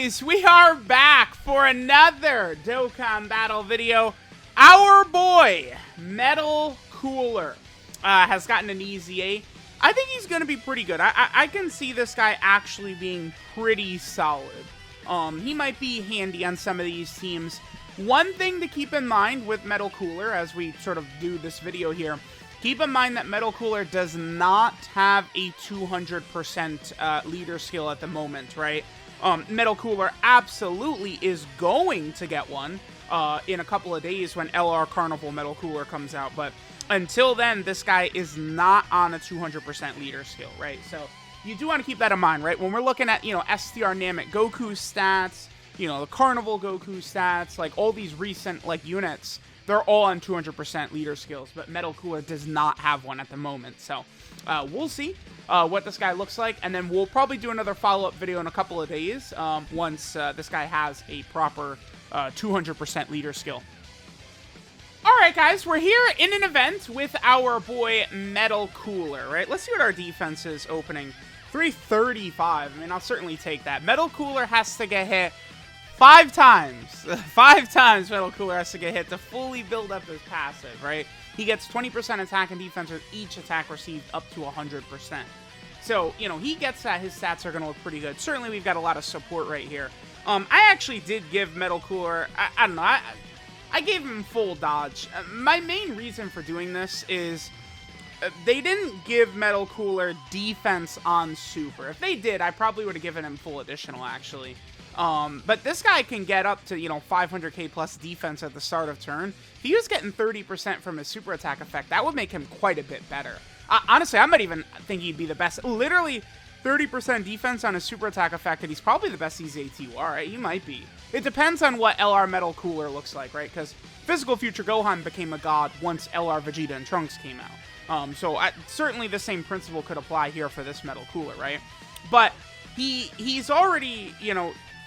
guys, we are back for another Dokkan battle video. Our boy, Metal Cooler, has gotten an EZA. I think he's going to be pretty good. I can see this guy actually being pretty solid. He might be handy on some of these teams. One thing to keep in mind with Metal Cooler, as we sort of do this video here, keep in mind that Metal Cooler does not have a 200% leader skill at the moment, right? Metal Cooler absolutely is going to get one in a couple of days when LR Carnival Metal Cooler comes out, but until then, this guy is not on a 200% leader skill, right? So you do want to keep that in mind, right? When we're looking at, STR Namek Goku stats, the Carnival Goku stats, like all these recent units, they're all on 200% leader skills, but Metal Cooler does not have one at the moment. So we'll see what this guy looks like, and then we'll probably do another follow-up video in a couple of days once this guy has a proper 200% leader skill. Alright guys, we're here in an event with our boy Metal Cooler, right? Let's see what our defense is opening. 335, I mean, I'll certainly take that. Metal Cooler has to get hit 5 times. 5 times Metal Cooler has to get hit to fully build up his passive, right? He gets 20% attack and defense with each attack received up to 100%. So, he gets that. His stats are going to look pretty good. Certainly, we've got a lot of support right here. I actually did give Metal Cooler, I don't know, I gave him full dodge. My main reason for doing this is they didn't give Metal Cooler defense on super. If they did, I probably would have given him full additional, actually. But this guy can get up to, 500k plus defense at the start of turn. If he was getting 30% from his super attack effect, that would make him quite a bit better. Honestly, I might even think he'd be the best. Literally 30% defense on his super attack effect, and he's probably the best EZA TUR, right? He might be. It depends on what LR Metal Cooler looks like, right? Because Physical Future Gohan became a god once LR Vegeta and Trunks came out. So certainly the same principle could apply here for this Metal Cooler, right? But he's already,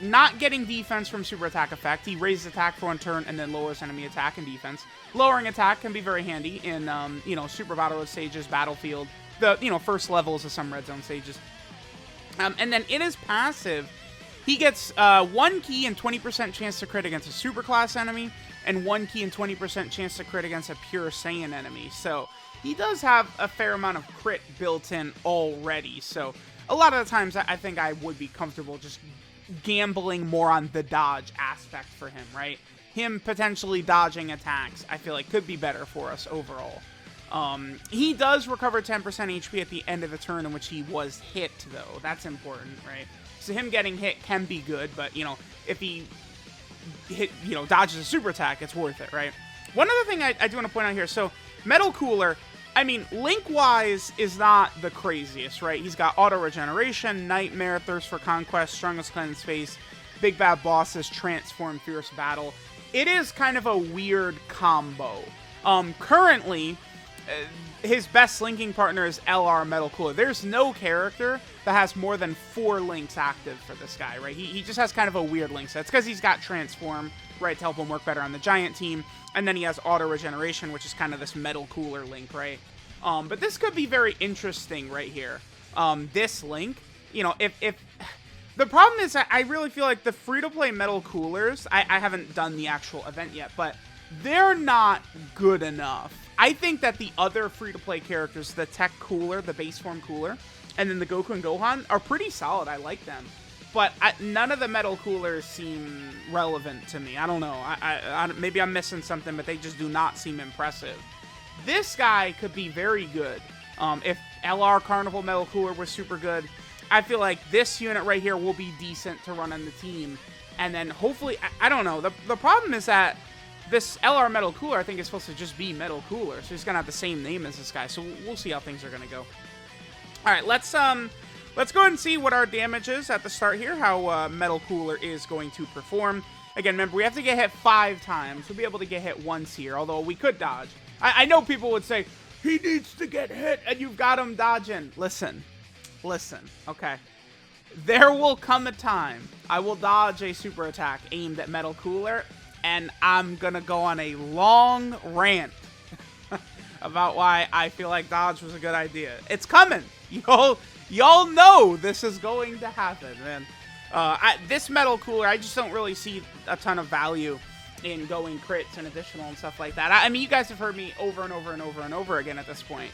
not getting defense from super attack effect. He raises attack for 1 turn and then lowers enemy attack and defense. Lowering attack can be very handy in, super battle stages, battlefield, the, first levels of some red zone stages. And then in his passive, he gets 1 key and 20% chance to crit against a super class enemy, and 1 key and 20% chance to crit against a pure Saiyan enemy. So he does have a fair amount of crit built in already. So a lot of the times I think I would be comfortable just gambling more on the dodge aspect for him, right? Him potentially dodging attacks, I feel like could be better for us overall. He does recover 10% HP at the end of the turn in which he was hit, though. That's important, right? So him getting hit can be good, but, if he dodges a super attack, it's worth it, right? One other thing I do want to point out here, so Metal Cooler, I mean, Link-wise is not the craziest, right? He's got Auto Regeneration, Nightmare, Thirst for Conquest, Strongest Cleanse Face, Big Bad Bosses, Transform, Fierce Battle. It is kind of a weird combo. Currently, his best linking partner is LR Metal Cooler. There's no character that has more than 4 links active for this guy, right? He just has kind of a weird link set. It's because he's got Transform, right, to help him work better on the Giant team. And then he has Auto Regeneration, which is kind of this Metal Cooler link, right? But this could be very interesting right here. This link, if the problem is I really feel like the free-to-play Metal Coolers, I haven't done the actual event yet, but they're not good enough. I think that the other free-to-play characters, the Tech Cooler, the base form Cooler, and then the Goku and Gohan are pretty solid. I like them. But none of the Metal Coolers seem relevant to me. I don't know. Maybe I'm missing something, but they just do not seem impressive. This guy could be very good. If LR Carnival Metal Cooler was super good, I feel like this unit right here will be decent to run on the team. And then hopefully, I don't know. The problem is that this LR Metal Cooler, I think, is supposed to just be Metal Cooler. So he's going to have the same name as this guy. So we'll see how things are going to go. All right, let's go ahead and see what our damage is at the start here, how Metal Cooler is going to perform. Again, remember, we have to get hit 5 times. We'll be able to get hit once here, although we could dodge. I know people would say, he needs to get hit, and you've got him dodging. Listen, okay? There will come a time I will dodge a super attack aimed at Metal Cooler, and I'm going to go on a long rant about why I feel like dodge was a good idea. It's coming. Y'all know this is going to happen, man. This Metal Cooler, I just don't really see a ton of value in going crits and additional and stuff like that. I mean, you guys have heard me over and over and over and over again at this point.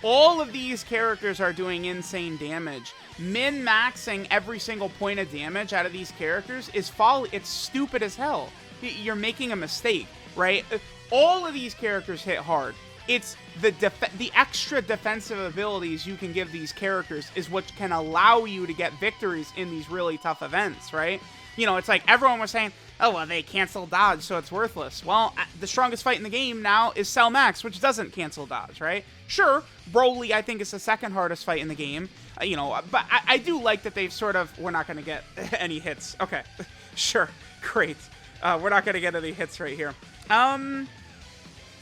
All of these characters are doing insane damage. Min-maxing every single point of damage out of these characters is folly. It's stupid as hell. You're making a mistake, right? All of these characters hit hard. It's the extra defensive abilities you can give these characters is what can allow you to get victories in these really tough events, right? You know, it's like everyone was saying, oh, well, they cancel dodge, so it's worthless. Well, the strongest fight in the game now is Cell Max, which doesn't cancel dodge, right? Sure, Broly, I think, is the second hardest fight in the game, you know, but I do like that they've sort of, we're not going to get any hits. Okay, sure, great. We're not going to get any hits right here.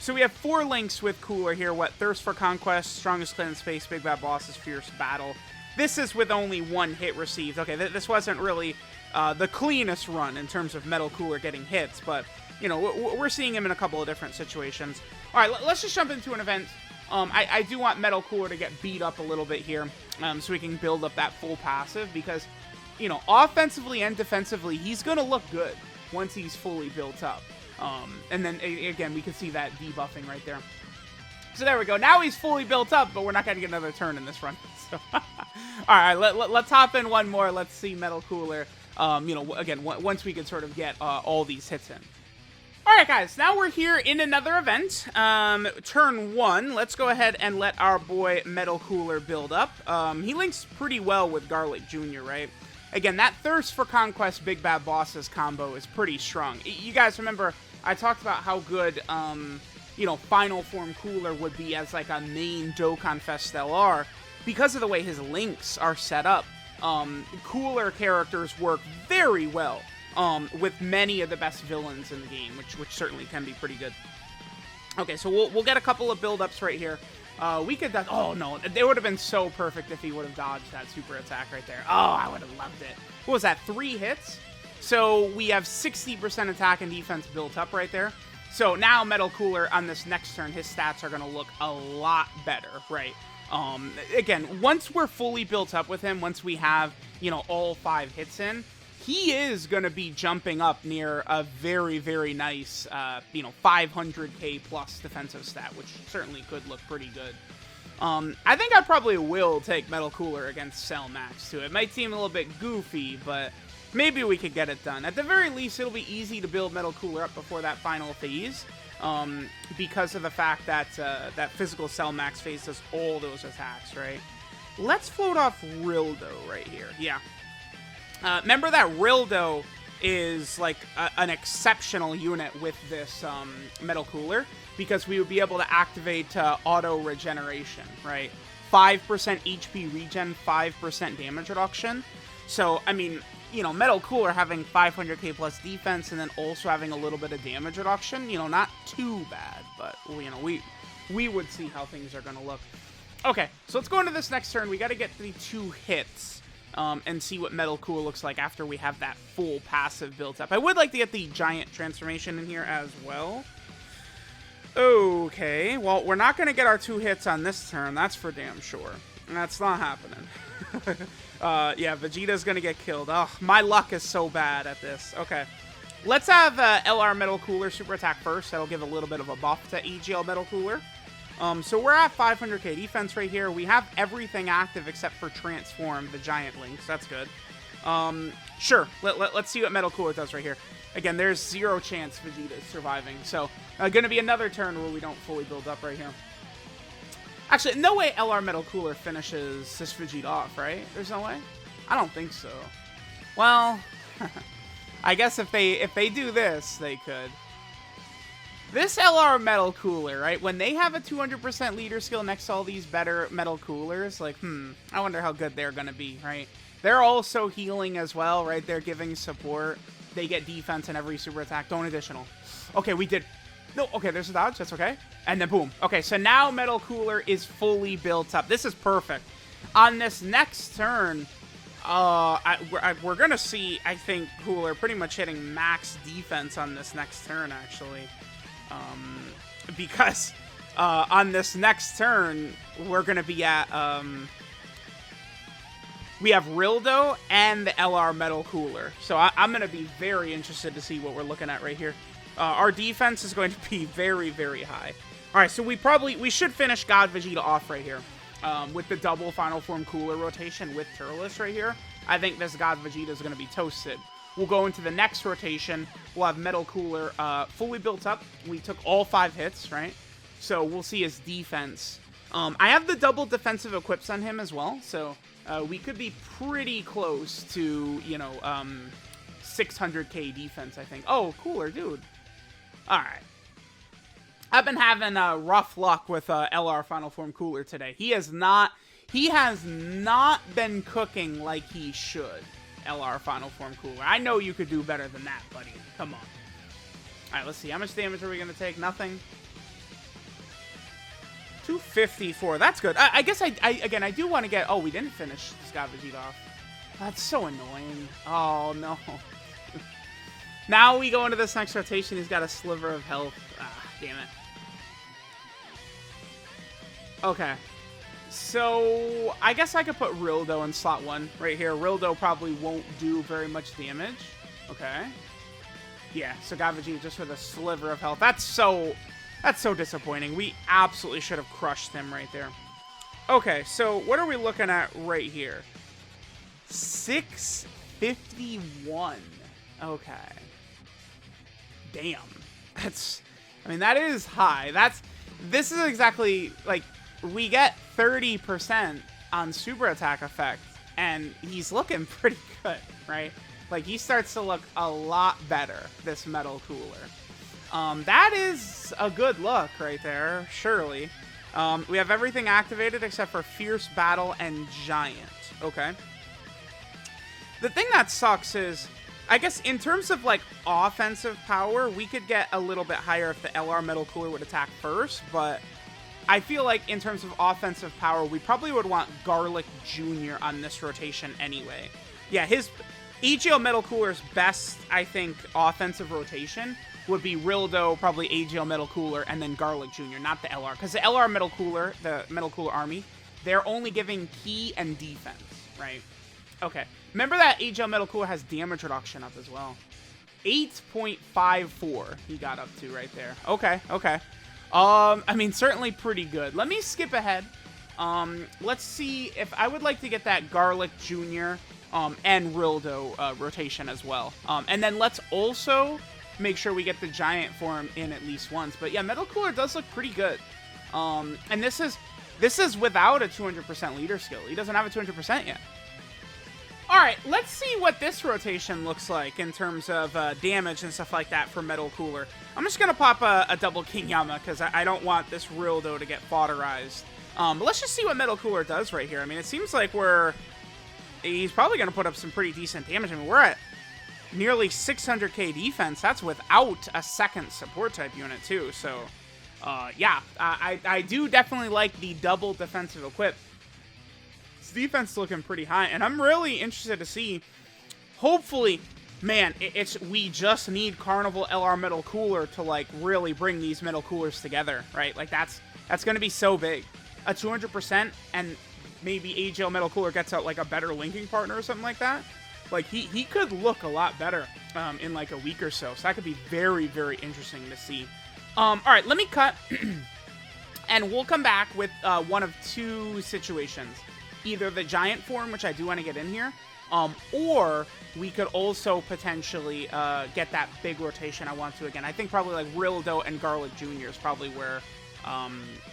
So we have 4 links with Cooler here. What? Thirst for Conquest, Strongest Clan in Space, Big Bad Bosses, Fierce Battle. This is with only 1 hit received. Okay, this wasn't really the cleanest run in terms of Metal Cooler getting hits, but, you know, we're seeing him in a couple of different situations. All right, let's just jump into an event. I do want Metal Cooler to get beat up a little bit here so we can build up that full passive because, you know, offensively and defensively, he's going to look good once he's fully built up. And then, again, we can see that debuffing right there. So there we go. Now he's fully built up, but we're not going to get another turn in this run. So all right, let's hop in one more. Let's see Metal Cooler, you know, again, once we can sort of get all these hits in. All right, guys, now we're here in another event. Turn 1. Let's go ahead and let our boy Metal Cooler build up. He links pretty well with Garlic Jr., right? Again, that Thirst for Conquest Big Bad Bosses combo is pretty strong. You guys remember I talked about how good, you know, Final Form Cooler would be as like a main Dokkan Fest LR because of the way his links are set up. Cooler characters work very well with many of the best villains in the game, which certainly can be pretty good. Okay, so we'll get a couple of build-ups right here. We could... Oh, no. It would have been so perfect if he would have dodged that super attack right there. Oh, I would have loved it. What was that? 3 hits? So we have 60% attack and defense built up right there. So now Metal Cooler on this next turn, his stats are going to look a lot better, right? Again, once we're fully built up with him, once we have, you know, all 5 hits in, he is going to be jumping up near a very, very nice, you know, 500k plus defensive stat, which certainly could look pretty good. I think I probably will take Metal Cooler against Cell Max, too. It might seem a little bit goofy, but maybe we could get it done. At the very least, it'll be easy to build Metal Cooler up before that final phase, because of the fact that that physical Cell Max phase does all those attacks, right? Let's float off Rildo right here. Yeah. Remember that Rildo is like an exceptional unit with this Metal Cooler because we would be able to activate auto regeneration, right? 5% HP regen, 5% damage reduction. So, I mean, you know, Metal Cooler having 500k plus defense and then also having a little bit of damage reduction, you know, not too bad, but, you know, we would see how things are going to look. Okay, so let's go into this next turn. We got to get the 2 hits. And see what Metal Cooler looks like after we have that full passive built up. I would like to get the giant transformation in here as well. Okay, well, we're not going to get our 2 hits on this turn, that's for damn sure. That's not happening. Yeah, Vegeta's going to get killed. Oh, my luck is so bad at this. Okay, let's have LR Metal Cooler super attack first. That'll give a little bit of a buff to EGL Metal Cooler. So we're at 500k defense right here. We have everything active except for Transform, the giant links. That's good. Sure, let's see what Metal Cooler does right here. Again, there's 0 chance Vegeta is surviving. So, going to be another turn where we don't fully build up right here. Actually, no way LR Metal Cooler finishes this Vegeta off, right? There's no way? I don't think so. Well, I guess if they do this, they could. This LR Metal Cooler, right? When they have a 200% leader skill next to all these better Metal Coolers, like, I wonder how good they're going to be, right? They're also healing as well, right? They're giving support. They get defense in every super attack. Don't additional. Okay, we did. No, okay, there's a dodge. That's okay. And then boom. Okay, so now Metal Cooler is fully built up. This is perfect. On this next turn, we're going to see, I think, Cooler pretty much hitting max defense on this next turn, actually. Because on this next turn, we're going to be at, we have Rildo and the LR Metal Cooler. So I'm going to be very interested to see what we're looking at right here. Our defense is going to be very, very high. All right, so we should finish God Vegeta off right here with the double Final Form Cooler rotation with Turles right here. I think this God Vegeta is going to be toasted. We'll go into the next rotation. We'll have Metal Cooler fully built up. We took all 5 hits, right? So we'll see his defense. I have the double defensive equips on him as well, so we could be pretty close to, you know, 600k defense, I think. Oh, Cooler, dude. All right. I've been having rough luck with LR Final Form Cooler today. He has not been cooking like he should. LR Final Form Cooler. I know you could do better than that, buddy. Come on. All right, let's see. How much damage are we going to take? Nothing. 254. That's good. I guess I do want to get... Oh, we didn't finish this guy Vegeta off. That's so annoying. Oh, no. Now we go into this next rotation. He's got a sliver of health. Ah, damn it. Okay. So, I guess I could put Rildo in slot 1 right here. Rildo probably won't do very much damage. Okay. Yeah, so God Vegeta just with a sliver of health. That's so disappointing. We absolutely should have crushed him right there. Okay, so what are we looking at right here? 651. Okay. Damn. I mean, that is high. This is exactly, like, we get 30% on super attack effect, and he's looking pretty good, right? Like, he starts to look a lot better, this Metal Cooler. That is a good look right there, surely. We have everything activated except for Fierce Battle and Giant. Okay. The thing that sucks is, I guess in terms of, like, offensive power, we could get a little bit higher if the LR Metal Cooler would attack first, but I feel like in terms of offensive power, we probably would want Garlic Jr. on this rotation anyway. Yeah, his AGL Metal Cooler's best, I think, offensive rotation would be Rildo, probably AGL Metal Cooler, and then Garlic Jr., not the LR. Because the LR Metal Cooler, the Metal Cooler Army, they're only giving key and defense, right? Okay. Remember that AGL Metal Cooler has damage reduction up as well. 8.54 he got up to right there. Okay, okay. I mean, certainly pretty good. Let me skip ahead. Let's see if I would like to get that Garlic Jr. And Rildo rotation as well. And then let's also make sure we get the Giant form in at least once. But yeah, Metal Cooler does look pretty good. And this is without a 200% leader skill. He doesn't have a 200% yet. Alright, let's see what this rotation looks like in terms of damage and stuff like that for Metal Cooler. I'm just going to pop a double King Yama because I don't want this Rildo to get fodderized. But let's just see what Metal Cooler does right here. I mean, it seems like he's probably going to put up some pretty decent damage. I mean, we're at nearly 600k defense. That's without a second support type unit too. So, yeah, I do definitely like the double defensive equip. Defense is looking pretty high, and I'm really interested to see. Hopefully, man, we just need Carnival LR Metal Cooler to like really bring these Metal Coolers together, right? Like that's going to be so big. A 200% and maybe AGL Metal Cooler gets out like a better linking partner or something like that. Like he could look a lot better in like a week or so. So that could be very, very interesting to see. All right, let me cut, and we'll come back with one of two situations. Either the Giant form, which I do want to get in here, or we could also potentially get that big rotation I want to again. I think probably like Rildo and Garlic Jr. is probably where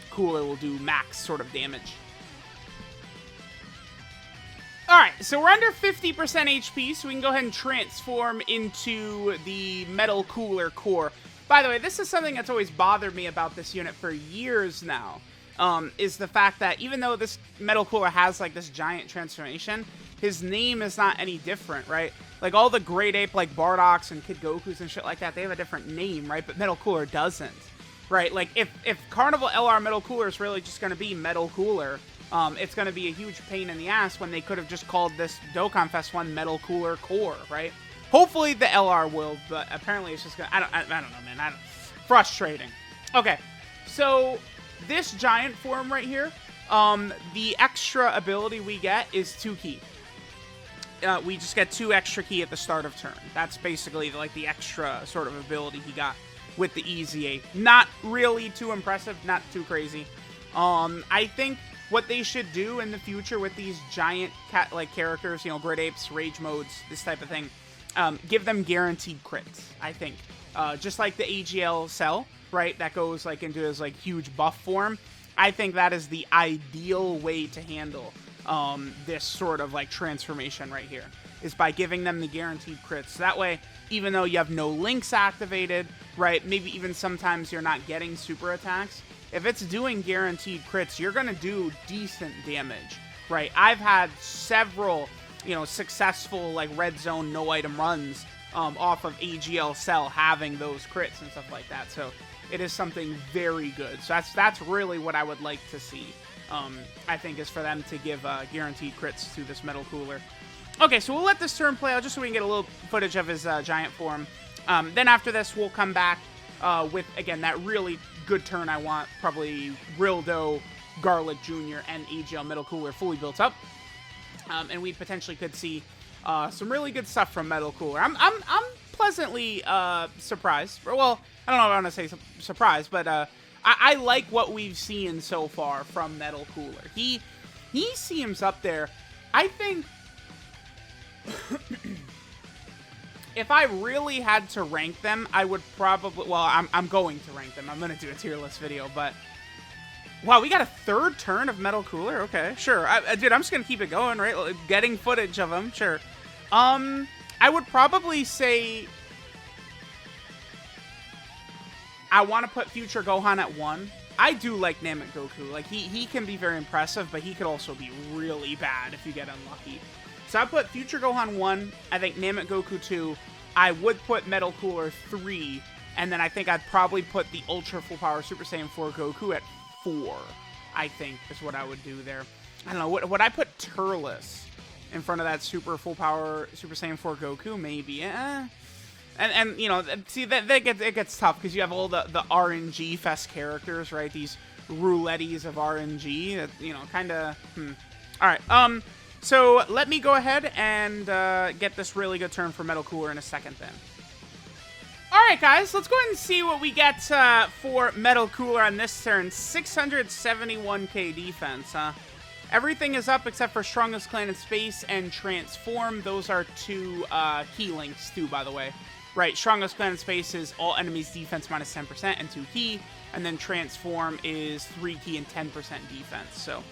Cooler will do max sort of damage. Alright, so we're under 50% HP, so we can go ahead and transform into the Metal Cooler core. By the way, this is something that's always bothered me about this unit for years now. Is the fact that even though this Metal Cooler has like this giant transformation, his name is not any different, right? Like all the Great Ape like Bardoks and Kid Gokus and shit like that, they have a different name, right? But Metal Cooler doesn't, right? Like if Carnival LR Metal Cooler is really just going to be Metal Cooler, it's going to be a huge pain in the ass when they could have just called this Dokkan Fest 1 Metal Cooler Core, right? Hopefully the LR will, but apparently it's just going to, I don't know, man. Frustrating. Okay, so this Giant form right here, the extra ability we get is 2 key. we just get 2 extra ki at the start of turn. That's basically like the extra sort of ability he got with the EZA. Not really too impressive, not too crazy. I think what they should do in the future with these giant like characters, you know, Grid Apes, Rage Modes, this type of thing, give them guaranteed crits, I think. Just like the AGL cell, right, that goes like into his like huge buff form. I think that is the ideal way to handle this sort of like transformation right here, is by giving them the guaranteed crits. So that way, even though you have no links activated, right, maybe even sometimes you're not getting super attacks, if it's doing guaranteed crits, you're going to do decent damage, right? I've had several, you know, successful like red zone no item runs off of AGL cell having those crits and stuff like that. So it is something very good. So that's really what I would like to see. I think is for them to give guaranteed crits to this Metal Cooler. Okay, so we'll let this turn play out just so we can get a little footage of his giant form. Then after this, we'll come back with, again, that really good turn I want. Probably Rildo, Garlic Jr., and AGL Metal Cooler fully built up. And we potentially could see some really good stuff from Metal Cooler. I'm pleasantly surprised. Well, I don't know if I want to say surprised, but I like what we've seen so far from Metal Cooler. He seems up there. I think if I really had to rank them, I would probably, well, I'm going to rank them. I'm going to do a tier list video, but wow, we got a 3rd turn of Metal Cooler. Okay, sure. Dude, I'm just going to keep it going, right? Getting footage of him, sure. I would probably say I want to put Future Gohan at 1. I do like Namek Goku. Like, he can be very impressive, but he could also be really bad if you get unlucky. So I put Future Gohan 1. I think Namek Goku 2. I would put Metal Cooler 3. And then I think I'd probably put the Ultra Full Power Super Saiyan 4 Goku at 4. I think is what I would do there. I don't know. Would I put Turles in front of that Super Full Power Super Saiyan 4 Goku? Maybe. And you know, see, it gets tough because you have all the RNG fest characters, right? These roulettis of RNG that, you know, kind of, All right, so let me go ahead and get this really good turn for Metal Cooler in a second then. All right, guys, let's go ahead and see what we get for Metal Cooler on this turn. 671k defense, huh? Everything is up except for Strongest Clan in Space and Transform. Those are 2 key links, too, by the way. Right, Strongest Clan in Space is all enemies defense minus 10% and 2 key. And then Transform is 3 key and 10% defense. So,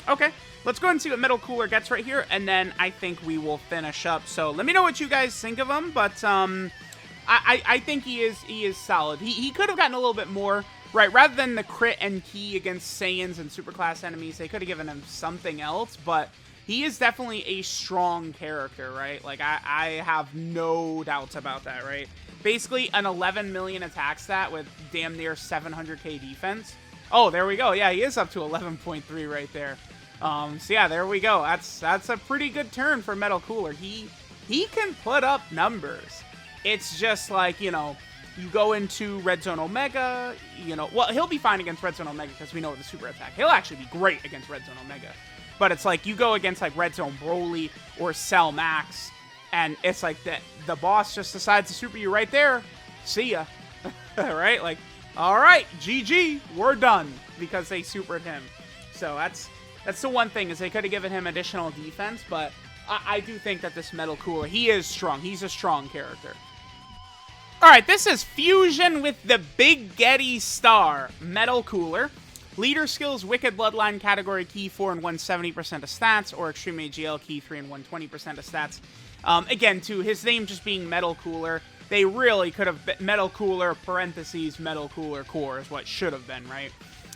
okay. Let's go ahead and see what Metal Cooler gets right here. And then I think we will finish up. So, let me know what you guys think of him. But, I think he is solid. He could have gotten a little bit more. Right, rather than the crit and key against Saiyans and superclass enemies, they could have given him something else, but he is definitely a strong character, right? Like, I have no doubts about that, right? Basically, an 11 million attack stat with damn near 700k defense. Oh, there we go. Yeah, he is up to 11.3 right there. So yeah, there we go. That's a pretty good turn for Metal Cooler. He can put up numbers. It's just like, you know, you go into Red Zone Omega, you know, well, he'll be fine against Red Zone Omega because we know the super attack. He'll actually be great against Red Zone Omega. But it's like you go against like Red Zone Broly or Cell Max, and it's like the boss just decides to super you right there. See ya. Right? Like, all right, GG, we're done because they supered him. So that's the one thing, is they could have given him additional defense, but I do think that this Metal Cooler, he is strong. He's a strong character. Alright, this is Fusion with the Big Getty Star, Metal Cooler. Leader skills, Wicked Bloodline category key 4 and 170% of stats, or Extreme AGL key 3 and 120% of stats. Again, to his name just being Metal Cooler, they really could have been Metal Cooler, parentheses, Metal Cooler Core is what should have been, right?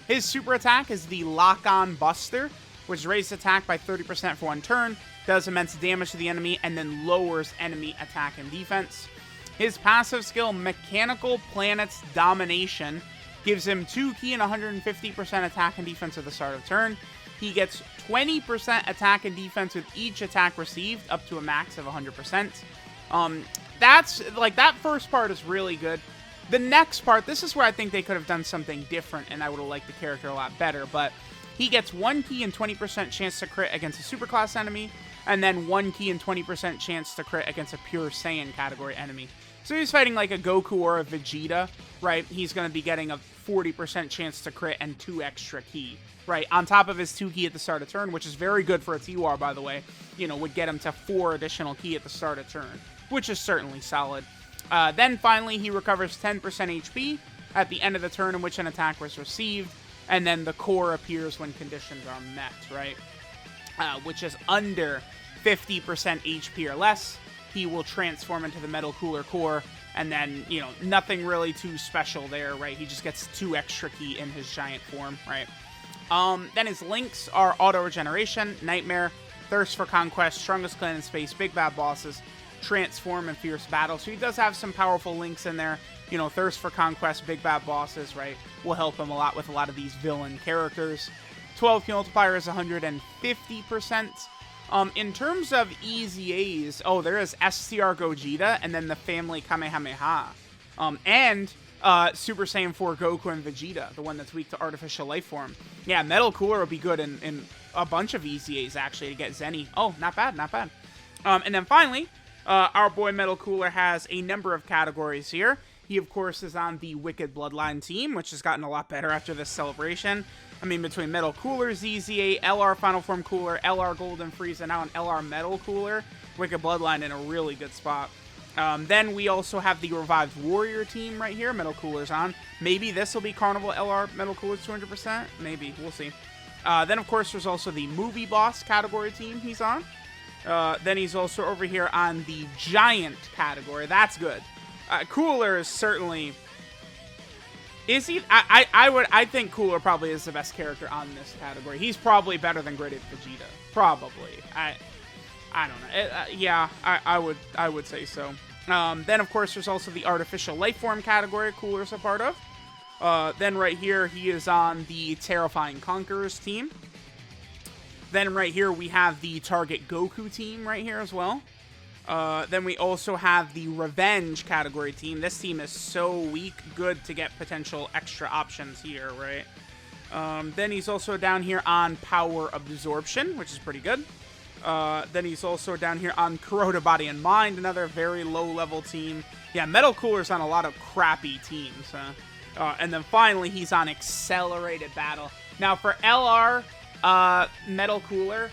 His super attack is the Lock-On Buster, which raises attack by 30% for 1 turn, does immense damage to the enemy, and then lowers enemy attack and defense. His passive skill, Mechanical Planets Domination, gives him 2 key and 150% attack and defense at the start of turn. He gets 20% attack and defense with each attack received, up to a max of 100%. That's, like, that first part is really good. The next part, this is where I think they could have done something different, and I would have liked the character a lot better, but he gets 1 key and 20% chance to crit against a superclass enemy, and then 1 key and 20% chance to crit against a pure Saiyan category enemy. So he's fighting like a Goku or a Vegeta, right? He's going to be getting a 40% chance to crit and 2 extra key, right? On top of his 2 key at the start of turn, which is very good for a T-War, by the way. You know, would get him to 4 additional key at the start of turn, which is certainly solid. Then finally, he recovers 10% HP at the end of the turn in which an attack was received, and then the core appears when conditions are met, right? Which is under 50% HP or less. He will transform into the Metal Cooler core, and then, you know, nothing really too special there, right? He just gets 2 extra key in his giant form, right? Then his links are Auto Regeneration, Nightmare, Thirst for Conquest, Strongest Clan in Space, Big Bad Bosses, Transform, and Fierce Battle. So he does have some powerful links in there. You know, Thirst for Conquest, Big Bad Bosses, right, will help him a lot with a lot of these villain characters. 12 key multiplier is 150%. In terms of EZAs, oh, there is STR Gogeta, and then the Family Kamehameha. And Super Saiyan 4 Goku and Vegeta, the one that's weak to Artificial Life Form. Yeah, Metal Cooler would be good in a bunch of EZAs, actually, to get Zenny. Oh, not bad, not bad. And then finally, our boy Metal Cooler has a number of categories here. He, of course, is on the Wicked Bloodline team, which has gotten a lot better after this celebration. I mean, between Metal Cooler, EZA, LR Final Form Cooler, LR Golden Frieza, now an LR Metal Cooler, Wicked Bloodline in a really good spot. Then we also have the Revived Warrior team right here. Metal Cooler's on. Maybe this will be Carnival LR Metal Cooler's 200%. Maybe. We'll see. Then, of course, there's also the Movie Boss category team he's on. Then he's also over here on the Giant category. That's good. Cooler is certainly... Is he? I think Cooler probably is the best character on this category. He's probably better than Graded Vegeta. Probably. I don't know. Yeah, I would say so. Then, of course, there's also the Artificial Life Form category Cooler's a part of. Then right here, he is on the Terrifying Conquerors team. Then right here, we have the Target Goku team right here as well. Then we also have the Revenge category team. This team is so weak, good to get potential extra options here, right? Then he's also down here on Power Absorption, which is pretty good. Then he's also down here on Corroded Body and Mind, another very low-level team. Yeah, Metal Cooler's on a lot of crappy teams. And then finally, he's on Accelerated Battle. Now, for LR Metal Cooler,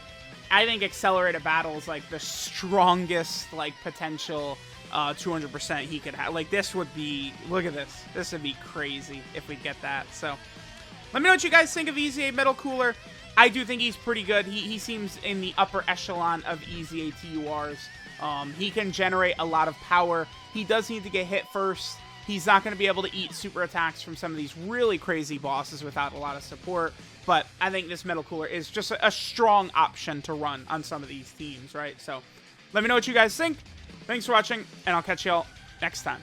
I think Accelerated Battle is, like, the strongest, like, potential 200% he could have. Like, this would be... Look at this. This would be crazy if we get that. So, let me know what you guys think of EZA Metal Cooler. I do think he's pretty good. He seems in the upper echelon of EZA TURs. He can generate a lot of power. He does need to get hit first. He's not going to be able to eat super attacks from some of these really crazy bosses without a lot of support. But I think this Metal Cooler is just a strong option to run on some of these teams, right? So let me know what you guys think. Thanks for watching, and I'll catch y'all next time.